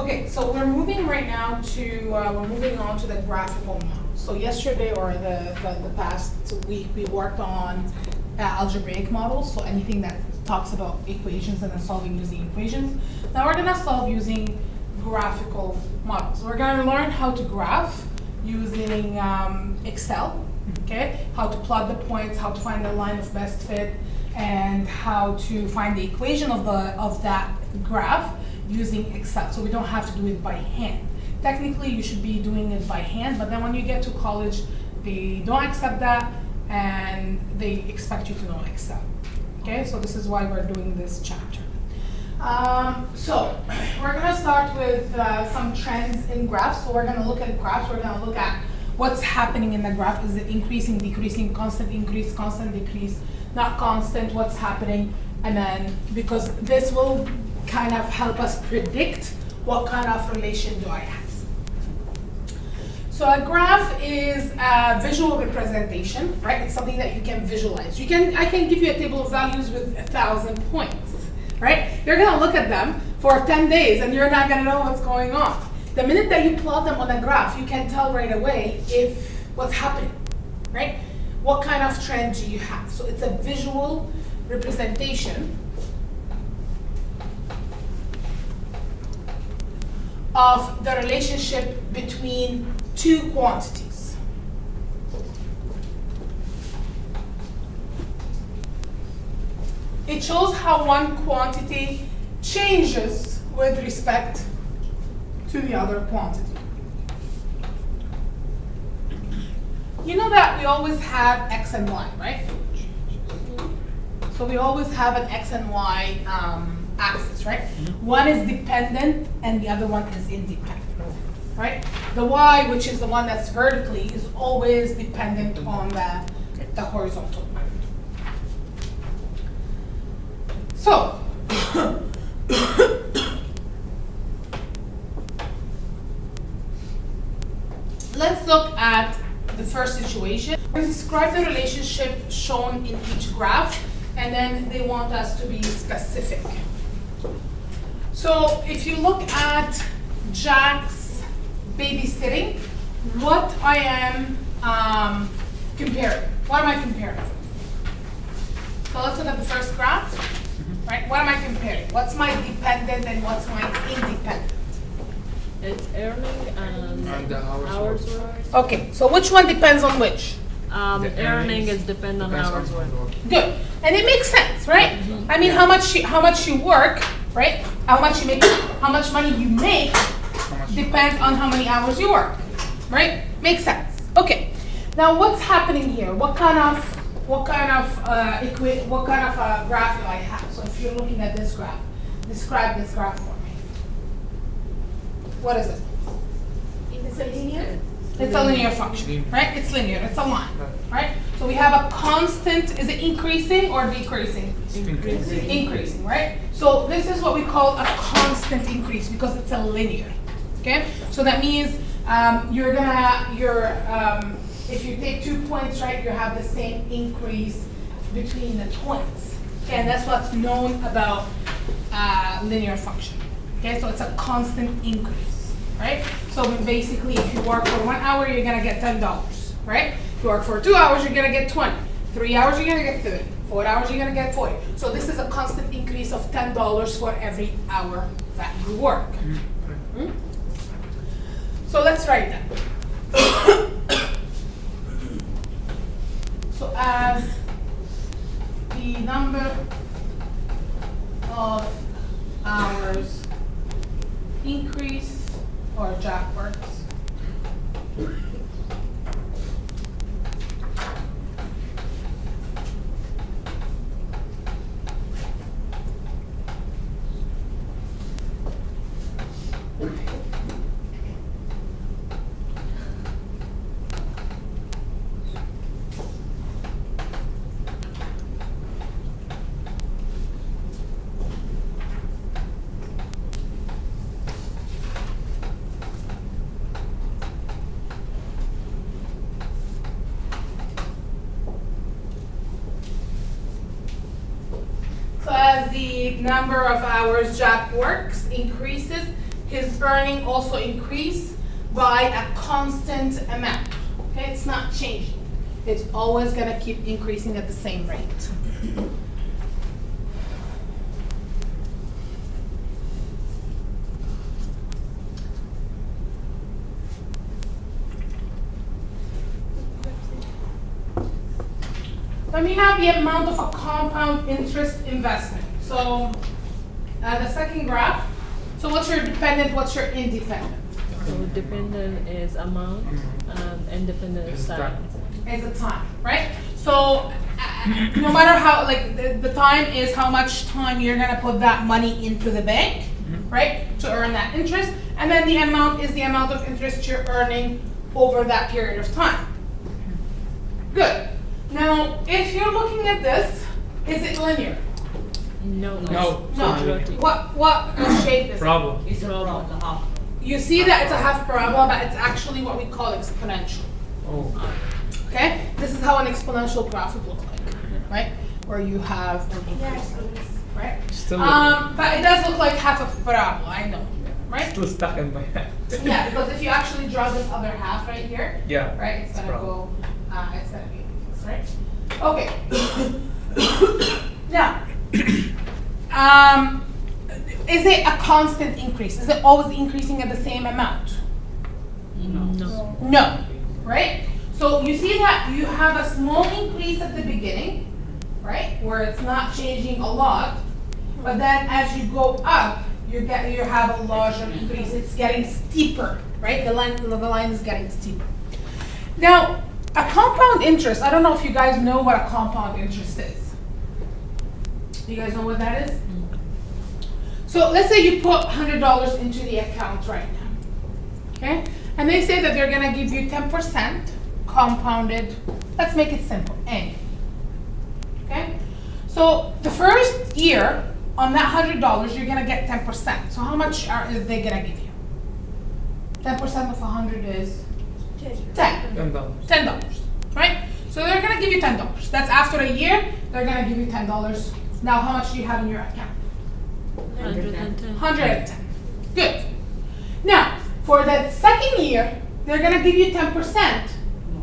Okay, so we're moving right now to, we're moving on to the graphical model. So yesterday or the past week, we worked on algebraic models, so anything that talks about equations and then solving using equations. Now we're gonna solve using graphical models. We're gonna learn how to graph using Excel, okay? How to plot the points, how to find the line of best fit, and how to find the equation of that graph using Excel, so we don't have to do it by hand. Technically, you should be doing it by hand, but then when you get to college, they don't accept that, and they expect you to know Excel. Okay, so this is why we're doing this chapter. So we're gonna start with some trends in graphs. So we're gonna look at graphs, we're gonna look at what's happening in the graph. Is it increasing, decreasing, constant increase, constant decrease, not constant, what's happening? And then, because this will kind of help us predict what kind of relation do I have. So a graph is a visual representation, right? It's something that you can visualize. I can give you a table of values with 1,000 points, right? You're gonna look at them for 10 days and you're not gonna know what's going on. The minute that you plot them on a graph, you can tell right away if what's happening, right? What kind of trend do you have? So it's a visual representation of the relationship between two quantities. It shows how one quantity changes with respect to the other quantity. You know that we always have x and y, right? So we always have an x and y axis, right? One is dependent and the other one is independent, right? The y, which is the one that's vertically, is always dependent on the horizontal one. So, let's look at the first situation. We describe the relationship shown in each graph, and then they want us to be specific. So if you look at Jack's babysitting, what I am comparing. What am I comparing? So let's look at the first graph, right? What am I comparing? What's my dependent and what's my independent? It's earning and the hours worked. Okay, so which one depends on which? Earning is dependent on hours worked. Good, and it makes sense, right? I mean, how much you work, right? How much you make, how much money you make depends on how many hours you work, right? Makes sense. Okay. Now, what's happening here? What kind of graph do I have? So, if you're looking at this graph, describe this graph for me. What is it? It's a linear? It's a linear function, right? It's linear. It's a line, right? So we have a constant. Is it increasing or decreasing? Increasing, right? So this is what we call a constant increase because it's a linear. Okay. So that means if you take 2 points, right, you have the same increase between the points. Okay, and that's what's known about linear function. Okay, so it's a constant increase, right? So basically, if you work for 1 hour, you're gonna get $10, right? If you work for 2 hours, you're gonna get 20. 3 hours, you're gonna get 30. 4 hours, you're gonna get 40. So this is a constant increase of $10 for every hour that you work. So let's write that. So as the number of hours increase, or Jack works, number of hours Jack works increases, is earning also increase by a constant amount. Okay, it's not changing. It's always gonna keep increasing at the same rate. Then we have the amount of a compound interest investment. So the second graph. So what's your dependent, what's your independent? So dependent is amount, and independent is time. Is the time, right? So no matter how, like the time is how much time you're gonna put that money into the bank, right? To earn that interest. And then the amount is the amount of interest you're earning over that period of time. Good. Now, if you're looking at this, is it linear? No. No. No. What shape is it? Problem. It's a problem. You see that it's a half parabola, but it's actually what we call exponential. Oh. Okay? This is how an exponential graph would look like, right? Where you have, Yes. right? Still, But it does look like half of a parabola, I know, right? still stuck in my head. Yeah, because if you actually draw this other half right here, Yeah. right, it's gonna problem. go, it's gonna be this, right? Okay. Now, is it a constant increase? Is it always increasing at the same amount? No. No, right? So you see that you have a small increase at the beginning, right? Where it's not changing a lot, but then as you go up, you have a larger increase. It's getting steeper, right? The line is getting steeper. Now, a compound interest, I don't know if you guys know what a compound interest is. Do you guys know what that is? So let's say you put $100 into the account right now, okay? And they say that they're gonna give you 10% compounded, let's make it simple, annually, okay? So the first year on that $100, you're gonna get 10%. So how much are they gonna give you? 10% of 100 is 10. $10, right? So they're gonna give you $10. That's after a year, they're gonna give you $10. Now how much do you have in your account? 110. 110. Good. Now, for the second year, they're gonna give you 10%,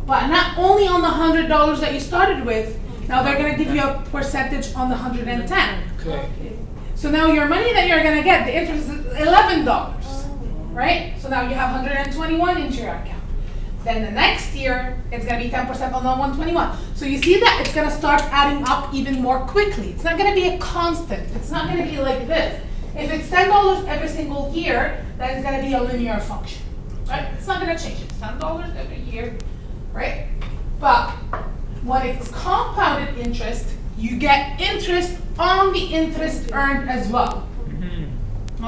but not only on the $100 that you started with, now they're gonna give you a percentage on the 110. Okay. So now your money that you're gonna get, the interest is $11, right? So now you have 121 into your account. Then the next year, it's gonna be 10% on the 121. So you see that it's gonna start adding up even more quickly. It's not gonna be a constant. It's not gonna be like this. If it's $10 every single year, then it's gonna be a linear function, right? It's not gonna change. It's $10 every year, right? But when it's compounded interest, you get interest on the interest earned as well.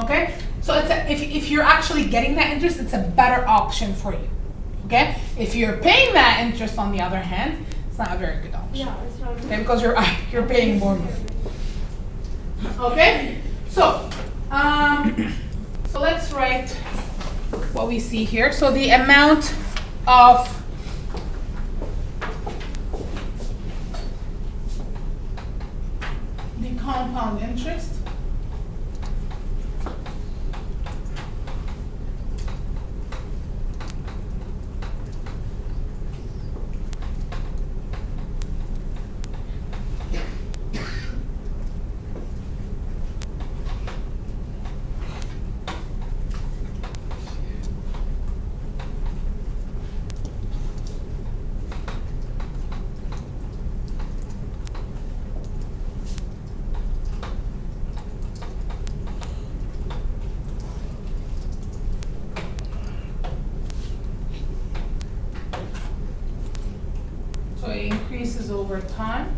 Okay? So it's if you're actually getting that interest, it's a better option for you. Okay? If you're paying that interest, on the other hand, it's not a very good option. Yeah, it's not. Okay? Because you're paying more money. Okay? So let's write what we see here. So the amount of the compound interest so it increases over time.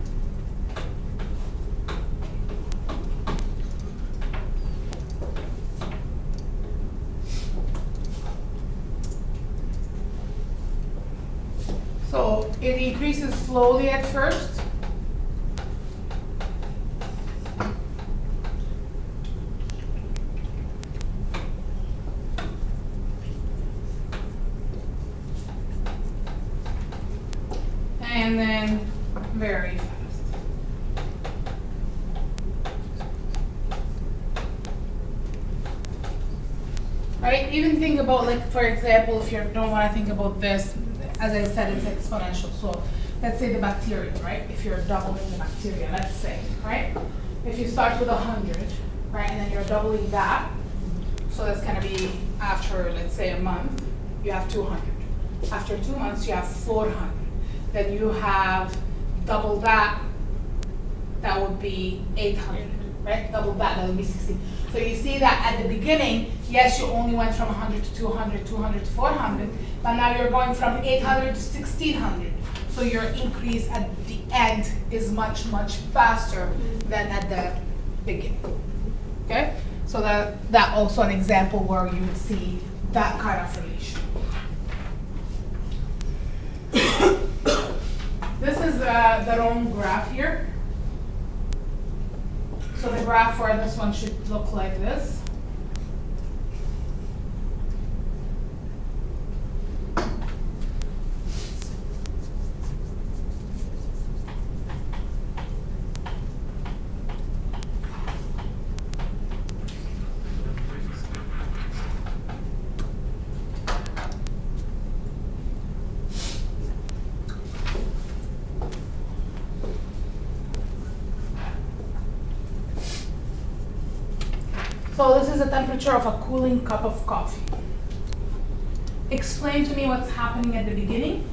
So it increases slowly at first. And then very fast. right? Even think about, like, for example, if you don't wanna think about this, as I said, it's exponential. So let's say the bacteria, right? If you're doubling the bacteria, let's say, right? If you start with 100, right, and then you're doubling that, so that's gonna be after, let's say, a month, you have 200. After 2 months, you have 400. Then you have double that, that would be 800, right? Double that would be 16. So you see that at the beginning, yes, you only went from 100 to 200, 200 to 400, but now you're going from 800 to 1600. So your increase at the end is much, much faster than at the beginning. Okay? So that also an example where you would see that kind of relation. This is their own graph here. So the graph for this one should look like this. So this is the temperature of a cooling cup of coffee. Explain to me what's happening at the beginning,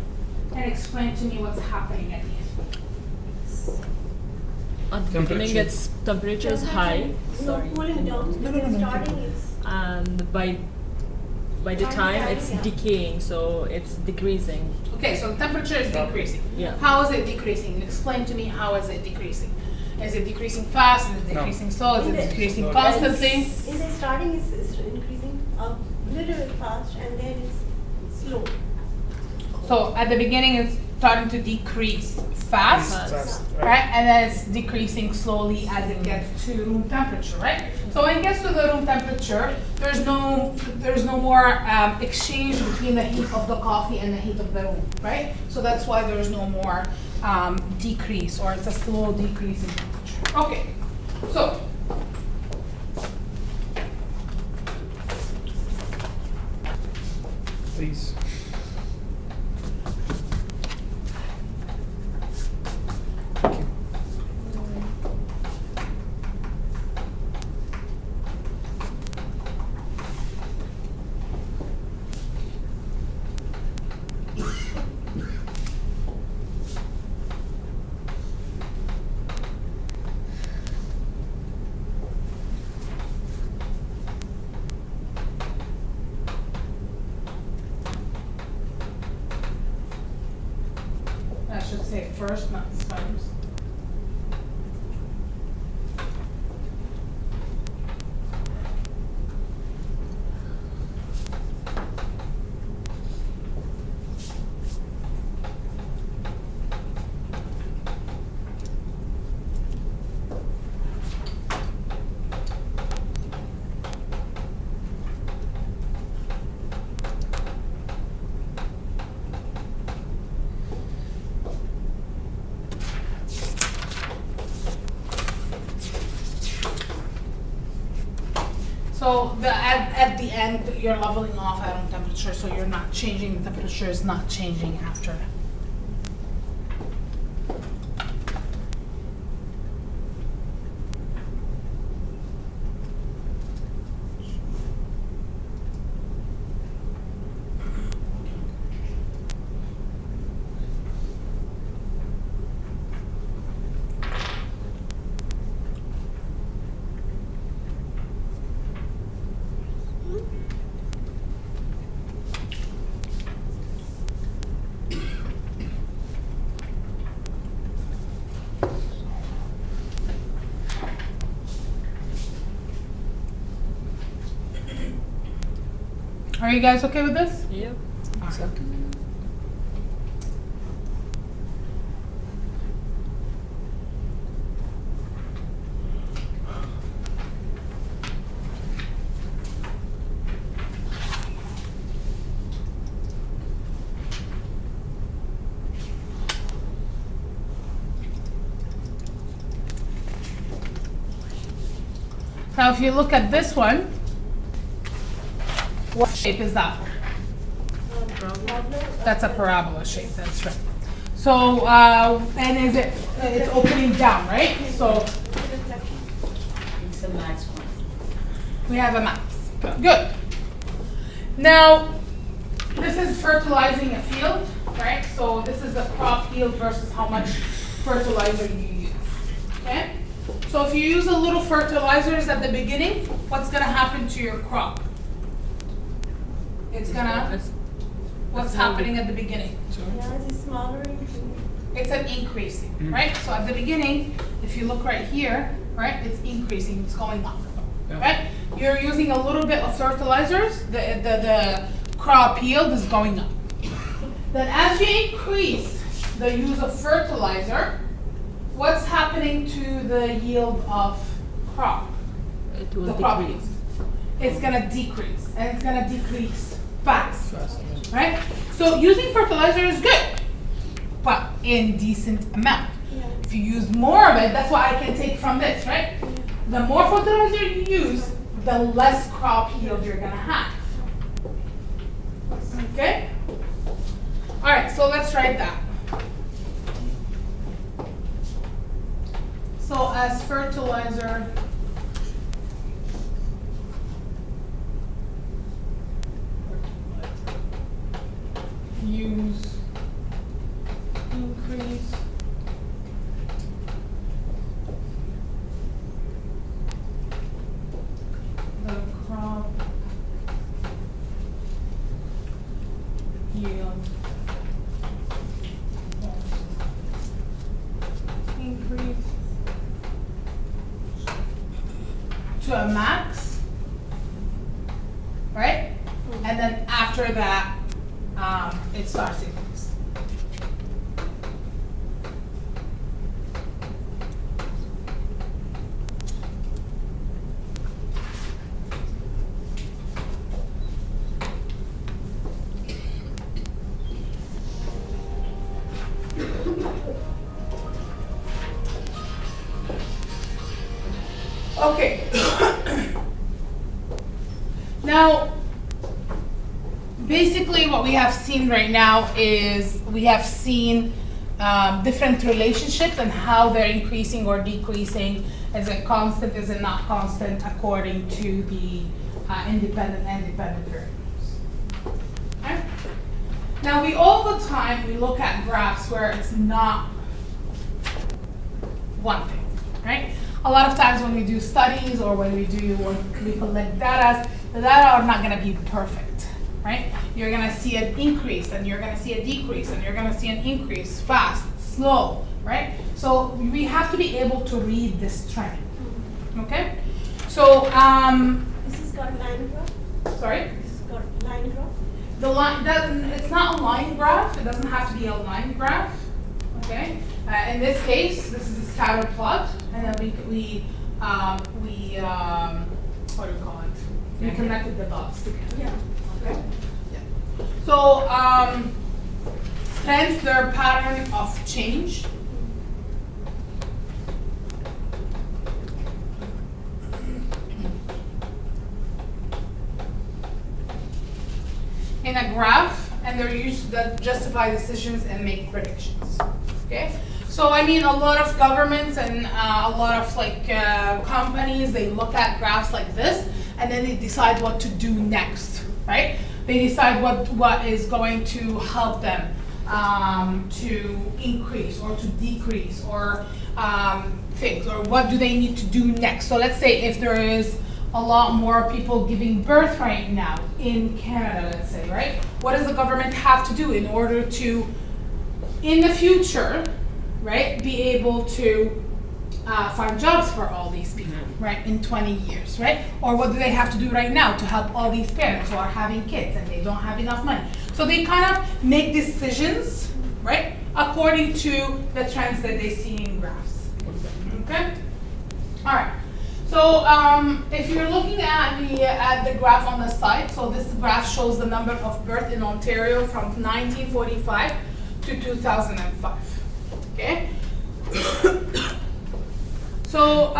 and explain to me what's happening at the end. At the beginning, its temperature is high. Sorry. Cooling down. No. Starting is. And by the time it's decaying, so it's decreasing. Okay, so the temperature is decreasing. Yeah. How is it decreasing? Explain to me, how is it decreasing? Is it decreasing fast? Is it decreasing slow? Is it decreasing constantly? In the starting is increasing a little bit fast and then it's slow. So at the beginning, it's starting to decrease fast, right? And then it's decreasing slowly as it gets to room temperature, right? So when it gets to the room temperature, there's no more exchange between the heat of the coffee and the heat of the room, right? So that's why there's no more decrease, or it's a slow decrease in temperature. Okay, so Please. I should say first, not times. So at the end, you're leveling off at room temperature, so you're not changing, the temperature is not changing after. Are you guys okay with this? Yep. Now, if you look at this one, What shape is that? Wobbler. That's a parabola shape, that's right. So, and it's opening down, right? So Reflection. It's the max one. we have a max. Good. Now, this is fertilizing a field, right? So this is the crop yield versus how much fertilizer you use, okay? So if you use a little fertilizers at the beginning, what's gonna happen to your crop? It's gonna, what's happening at the beginning? Yeah, it's smaller. It's an increasing, right? So at the beginning, if you look right here, right, it's increasing, it's going up, right? You're using a little bit of fertilizers, the crop yield is going up. Then as you increase the use of fertilizer, what's happening to the yield of crop? It will The crop decrease. yield. It's gonna decrease, and it's gonna decrease fast, right? So using fertilizer is good, but in decent amount. Yeah. If you use more of it, that's what I can take from this, right? The more fertilizer you use, the less crop yield you're gonna have. Okay? All right, so let's write that. So as fertilizer use increase the crop yield increase to a max, right? And then after that, it starts increasing. Okay. Now, basically what we have seen right now is we have seen different relationships and how they're increasing or decreasing. Is it constant, is it not constant, according to the independent and dependent variables. Okay? Now, we all the time, we look at graphs where it's not one thing, right? A lot of times when we do studies or when we collect data, the data are not gonna be perfect, right? You're gonna see an increase and you're gonna see a decrease and you're gonna see an increase, fast, slow, right? So we have to be able to read this trend, okay? So, This is called line graph. sorry? This is called line graph. The line doesn't, it's not a line graph, it doesn't have to be a line graph, okay? In this case, this is a scatter plot, and then we what do you call it? We connected the dots together. Yeah. Okay. Yeah. So hence their pattern of change. In a graph, and they're used to justify decisions and make predictions. Okay. So I mean, a lot of governments and a lot of companies, they look at graphs like this, and then they decide what to do next, right? They decide what is going to help them to increase or to decrease or things, or what do they need to do next. So let's say if there is a lot more people giving birth right now in Canada, let's say, right? What does the government have to do in order to, in the future, right, be able to find jobs for all these people, right, in 20 years, right? Or what do they have to do right now to help all these parents who are having kids and they don't have enough money? So they kind of make decisions, right, according to the trends that they see in graphs. Okay? All right. So if you're looking at the graph on the side, so this graph shows the number of births in Ontario from 1945 to 2005. Okay? So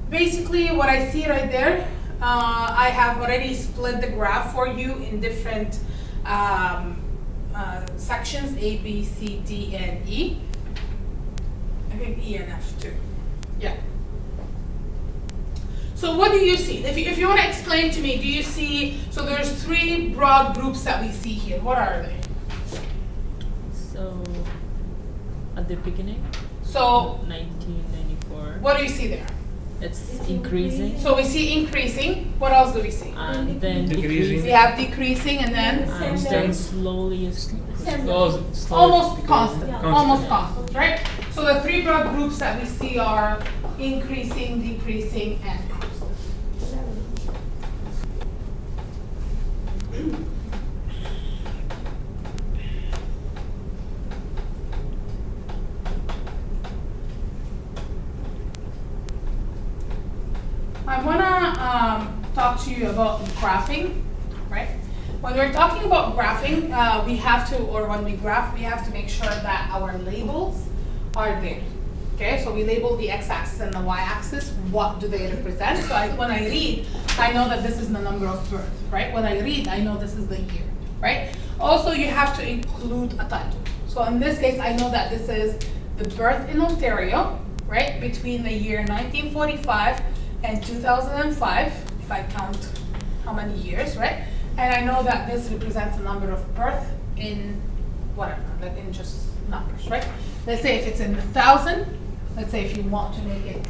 basically what I see right there, I have already split the graph for you in different sections, A, B, C, D, and E. I think E and F too. Yeah. So what do you see? If you want to explain to me, do you see, so there's three broad groups that we see here. What are they? So, at the beginning, So 1994, what do you see there? it's increasing, So we see increasing. What else do we see? and then Decreasing. We decreasing, have decreasing and then and then slowly, almost constant. Yeah. Almost constant, right? So the three broad groups that we see are increasing, decreasing, and constant. I wanna talk to you about graphing, right? When we're talking about graphing, we have to, or when we graph, we have to make sure that our labels are there. Okay, so we label the x-axis and the y-axis. What do they represent? So when I read, I know that this is the number of birth, right? When I read, I know this is the year, right? Also, you have to include a title. So in this case, I know that this is the birth in Ontario, right? Between the year 1945 and 2005, if I count how many years, right? And I know that this represents a number of birth in whatever, like in just numbers, right? Let's say if it's in 1,000, let's say if you want to make it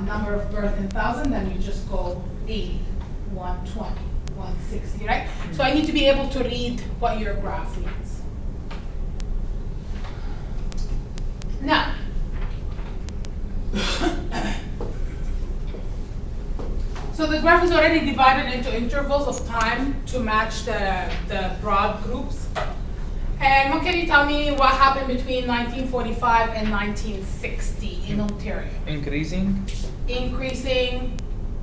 number of birth in 1,000, then you just go 80, 120, 160, right? So I need to be able to read what your graph reads. Now, so the graph is already divided into intervals of time to match the broad groups. And what can you tell me what happened between 1945 and 1960 in Ontario? Increasing? Increasing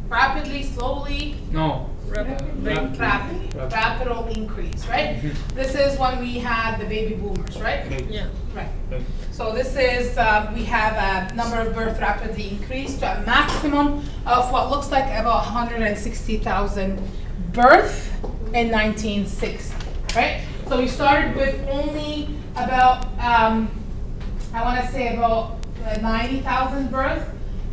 rapidly, slowly? No. Rapidly. Rapid. Rapid increase, right? This is when we had the baby boomers, right? yeah. Right. Right. So this is, we have a number of birth rapidly increased to a maximum of what looks like about 160,000 birth in 1960, right? So we started with only about, I want to say about 90,000 birth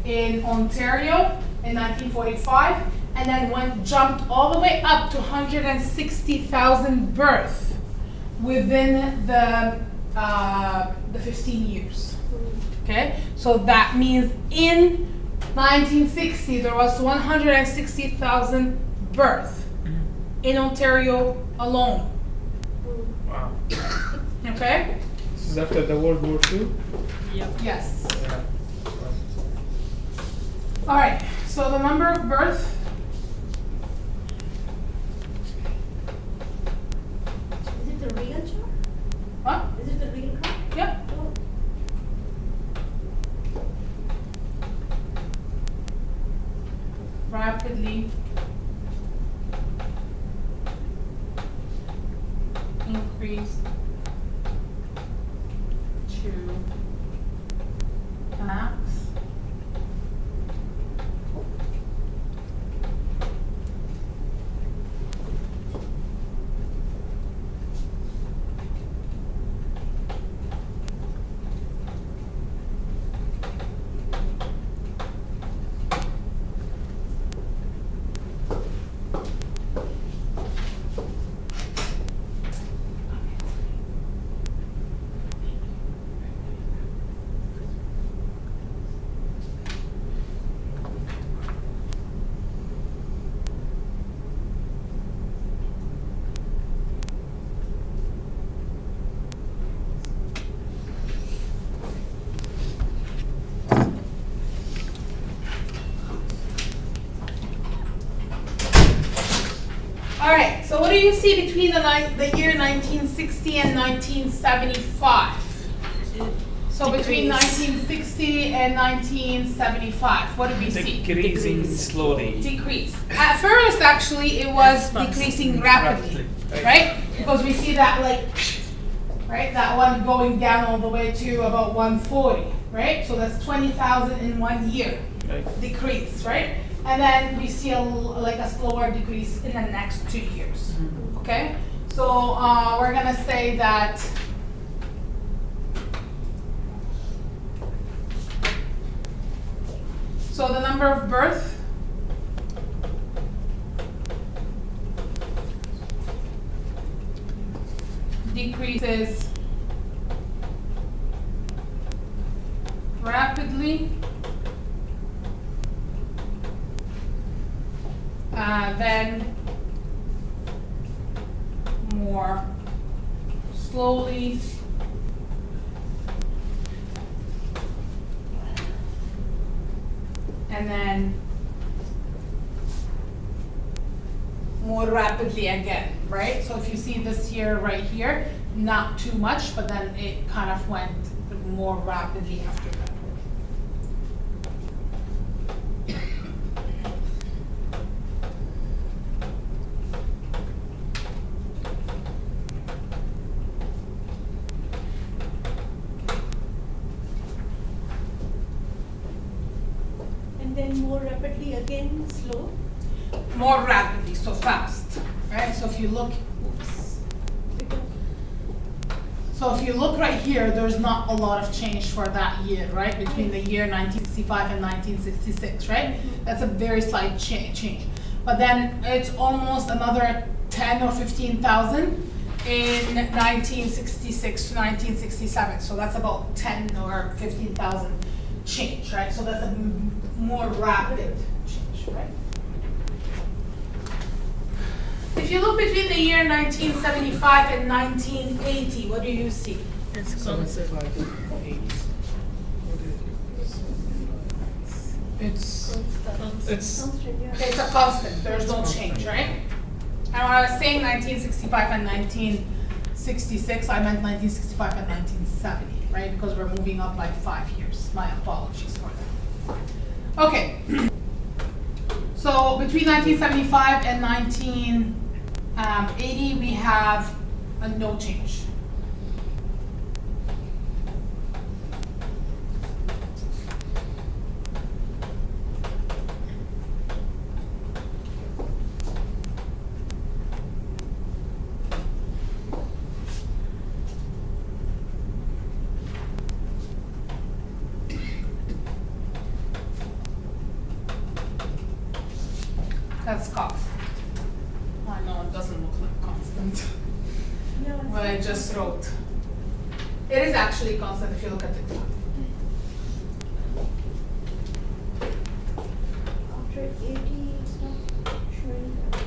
in Ontario in 1945, and then jumped all the way up to 160,000 birth within the 15 years. Okay, so that means in 1960 there was 160,000 birth in Ontario alone. Wow. Okay? This is after the World War II? Yep. Yes. Yeah. All right. So the number of birth. Is it the real chart? What? Is it the real graph? Yep. Oh. Rapidly increased to max. All right, so what do you see between the year 1960 and 1975? So between Decrease. 1960 and 1975, what do we see? Decreasing Decrease. slowly. Decrease. At first, actually, it was Fast. decreasing rapidly, Rapidly, right? Because we see that right, that one going down all the way to about 140, right? So that's 20,000 in 1 year Right. decrease, right? and then we see like a slower decrease in the next 2 years. Okay, so we're gonna say that so the number of birth decreases rapidly, then more slowly, and then more rapidly again, right? So if you see this here, right here, not too much, but then it kind of went more rapidly after that. And then more rapidly again, slow. More rapidly, so fast, right? So if you look, oops. So if you look right here, there's not a lot of change for that year, right? Between the year 1965 and 1966, right? That's a very slight change. But then it's almost another 10 or 15,000 in 1966 to 1967. So that's about 10 or 15,000 change, right? So that's a more rapid change, right? If you look between the year 1975 and 1980, what do you see? It's constant. 75, 80. It's Constant, yeah. it's a constant. There's no change, right? And when I was saying 1965 and 1966, I meant 1965 and 1970, right? Because we're moving up by 5 years. My apologies for that. Okay. So between 1975 and 1980, we have a no change. That's constant. I know it doesn't look like constant. No, it's What I not just constant. wrote. It is actually constant if you look at the graph. After 80, it's not showing that.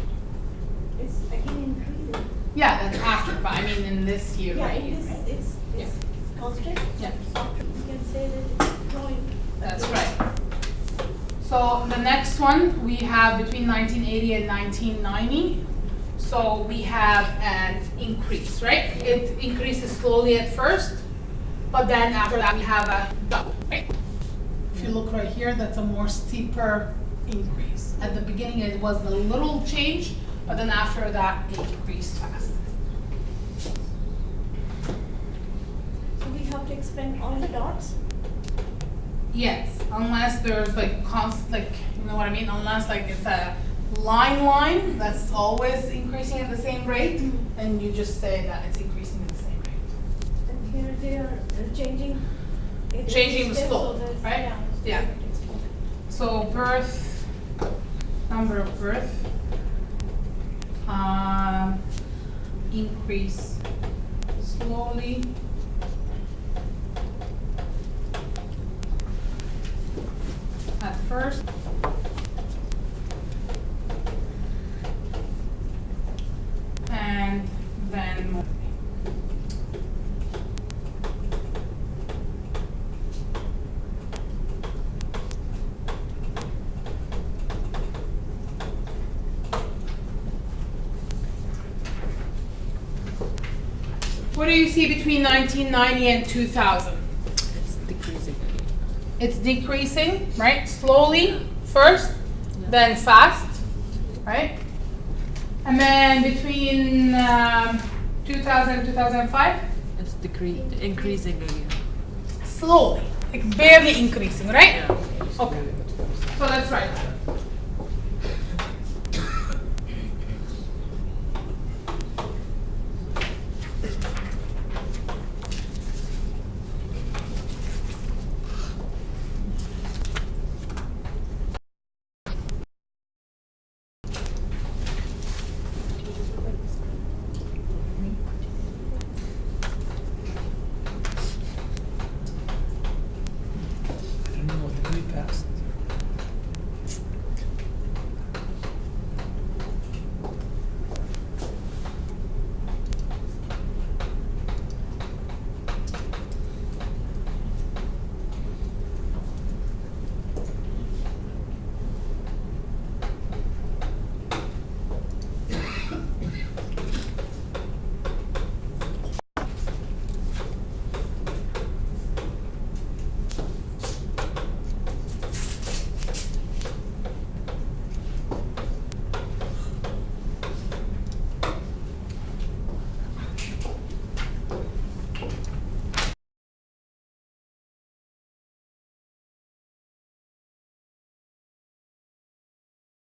It's again increasing. Yeah, that's after, but I mean in this year, Yeah, right? it is, here, right? it's constant. Yeah. After, you can say that it's growing. That's right. So the next one, we have between 1980 and 1990. So we have an increase, right? It increases slowly at first, but then after that we have a double, right? If you look right here, that's a more steeper increase. At the beginning it was a little change, but then after that it increased fast. So we have to expand all the dots. Yes, unless there's like like, you know what I mean? Unless like it's a line that's always increasing at the same rate, then you just say that it's increasing at the same rate. And here they are changing. it Changing the steps, slope, so there's- right? so Yeah. we have to expand. So birth, number of birth, increase slowly. At first. And then what do you see between 1990 and 2000? It's decreasing. It's decreasing, right? Slowly first, then fast, right? And then between 2000 and 2005, It's increasing again. slowly, like barely increasing, right? Yeah. Okay, so let's write that.